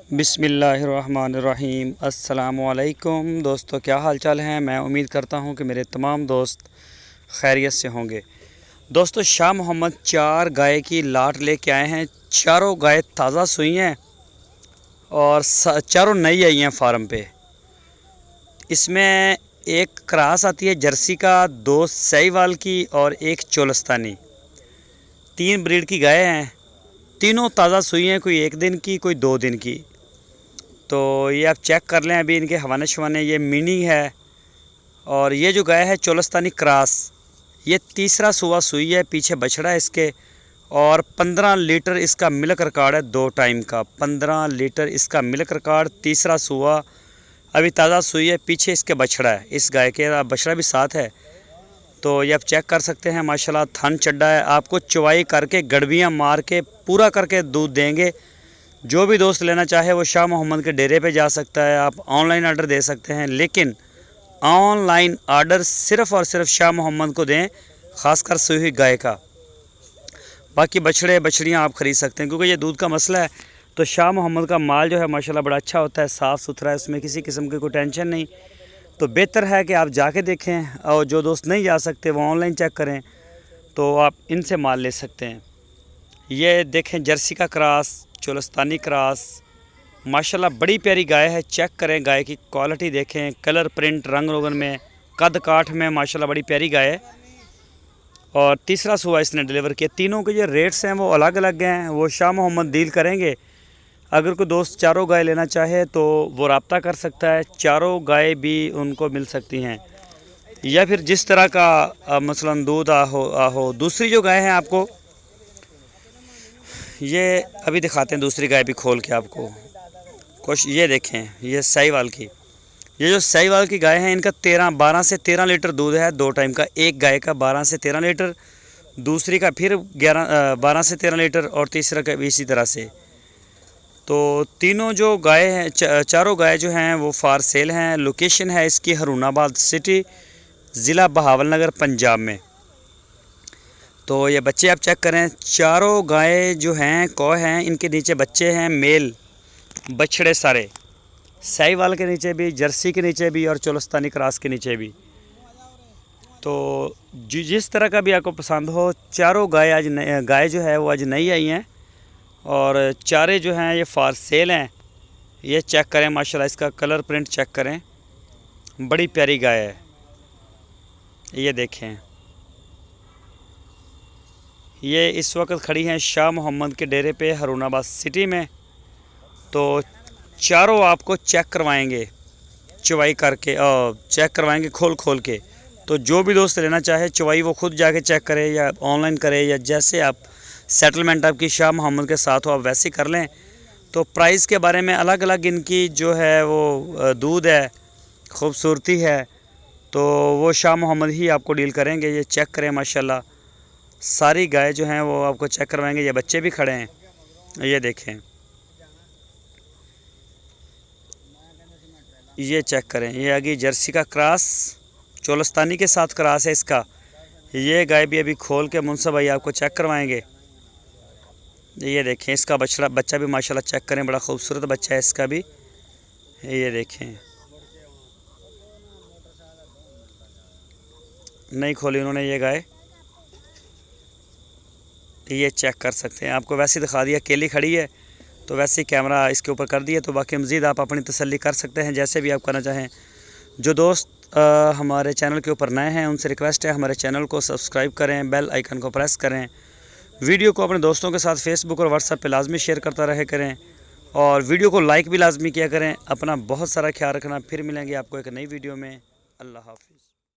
बिस्मिल्लाहिर्रहमानिर्रहीम। अस्सलामुअलैकुम दोस्तों, क्या हाल चाल हैं। मैं उम्मीद करता हूं कि मेरे तमाम दोस्त खैरियत से होंगे। दोस्तों, शाह मोहम्मद 4 गाय की लाट लेके आए हैं। चारों गाय ताज़ा सुई हैं और चारों नई आई हैं फार्म पे। इसमें एक क्रास आती है जर्सी का, 2 साहिवाल की और एक चोलस्तानी। 3 ब्रीड की गाय हैं। तीनों ताज़ा सुई हैं, कोई 1 दिन की कोई 2 दिन की। तो ये आप चेक कर लें। अभी इनके हवाने शवाने ये मिनी है। और ये जो गाय है चोलस्तानी क्रॉस, ये तीसरा सुआ सुई है। पीछे बछड़ा है इसके और 15 लीटर इसका मिल्क रिकॉर्ड है 2 टाइम का। 15 लीटर इसका मिल्क रिकॉर्ड, तीसरा सुआ, अभी ताज़ा सुई है। पीछे इसके बछड़ा है, इस गाय के बछड़ा भी साथ है। तो ये आप चेक कर सकते हैं। माशाल्लाह थन चड्डा है। आपको चवाई करके गड़बियाँ मार के पूरा करके दूध देंगे। जो भी दोस्त लेना चाहे वो शाह मोहम्मद के डेरे पे जा सकता है। आप ऑनलाइन ऑर्डर दे सकते हैं, लेकिन ऑनलाइन ऑर्डर सिर्फ़ और सिर्फ शाह मोहम्मद को दें, ख़ासकर सुई हुई गाय का। बाकी बछड़े बछड़ियाँ आप ख़रीद सकते हैं, क्योंकि ये दूध का मसला है। तो शाह मोहम्मद का माल जो है माशाल्लाह बड़ा अच्छा होता है, साफ़ सुथरा है, उसमें किसी किस्म की कोई टेंशन नहीं। तो बेहतर है कि आप जाके देखें, और जो दोस्त नहीं जा सकते वो ऑनलाइन चेक करें, तो आप इनसे माल ले सकते हैं। ये देखें, जर्सी का क्रॉस, चोलस्तानी क्रॉस, माशाल्लाह बड़ी प्यारी गाय है। चेक करें गाय की क्वालिटी, देखें कलर, प्रिंट, रंग रोगन में, कद काठ में माशाल्लाह बड़ी प्यारी गाय है। और तीसरा सुबह इसने डिलीवर किया। तीनों के जो रेट्स हैं वो अलग अलग हैं, वो शाह मोहम्मद डील करेंगे। अगर कोई दोस्त चारों गाय लेना चाहे तो वो रब्ता कर सकता है। चारों गाय भी उनको मिल सकती हैं, या फिर जिस तरह का मसलन दूध आहो। दूसरी जो गाय हैं आपको ये अभी दिखाते हैं, दूसरी गाय भी खोल के आपको कुछ। ये देखें, ये साहिवाल की, ये जो साहिवाल की गाय हैं इनका 12 से 13 लीटर दूध है 2 टाइम का। एक गाय का 12 से 13 लीटर, दूसरी का फिर 12 से 13 लीटर, और तीसरा का भी इसी तरह से। तो तीनों जो गाय हैं, चारों गाय जो हैं वो फार सेल हैं। लोकेशन है इसकी हरुणाबाद सिटी, ज़िला बहावलनगर, पंजाब में। तो ये बच्चे आप चेक करें। चारों गाय जो हैं कौ हैं, इनके नीचे बच्चे हैं मेल, बछड़े सारे, साहिवाल के नीचे भी, जर्सी के नीचे भी, और चोलस्तानी क्रॉस के नीचे भी। तो जिस तरह का भी आपको पसंद हो, चारों गाय आज गाय जो है वो आज नई आई हैं, और चारे जो हैं ये फार सेल हैं। ये चेक करें, माशाल्लाह इसका कलर प्रिंट चेक करें, बड़ी प्यारी गाय है। ये देखें, ये इस वक्त खड़ी हैं शाह मोहम्मद के डेरे पे हरुणाबाद सिटी में। तो चारों आपको चेक करवाएंगे, चवाई करके, और चेक करवाएंगे खोल के। तो जो भी दोस्त लेना चाहे चवाई वो खुद जाके चेक करे, या ऑनलाइन करे, या जैसे आप सेटलमेंट आपकी शाह मोहम्मद के साथ हो आप वैसे कर लें। तो प्राइस के बारे में अलग अलग इनकी जो है वो दूध है, खूबसूरती है, तो वो शाह मोहम्मद ही आपको डील करेंगे। ये चेक करें, माशाल्लाह सारी गाय जो हैं वो आपको चेक करवाएंगे। ये बच्चे भी खड़े हैं, ये देखें, ये चेक करें। ये आगे जर्सी का क्रॉस, चोलस्तानी के साथ क्रॉस है इसका। ये गाय भी अभी खोल के मुंसब भाई आपको चेक करवाएंगे। ये देखें, इसका बच्चा भी माशाल्लाह चेक करें, बड़ा खूबसूरत बच्चा है इसका भी। ये देखें, नहीं खोली उन्होंने ये गाय, ये चेक कर सकते हैं। आपको वैसे दिखा दिया, अकेली खड़ी है तो वैसे ही कैमरा इसके ऊपर कर दिया। तो बाकी मज़ीद आप अपनी तसल्ली कर सकते हैं जैसे भी आप करना चाहें। जो दोस्त हमारे चैनल के ऊपर नए हैं उनसे रिक्वेस्ट है, हमारे चैनल को सब्सक्राइब करें, बेल आइकन को प्रेस करें, वीडियो को अपने दोस्तों के साथ फेसबुक और व्हाट्सएप पे लाजमी शेयर करता रहे करें, और वीडियो को लाइक भी लाजमी किया करें। अपना बहुत सारा ख्याल रखना। फिर मिलेंगे आपको एक नई वीडियो में। अल्लाह हाफ़िज़।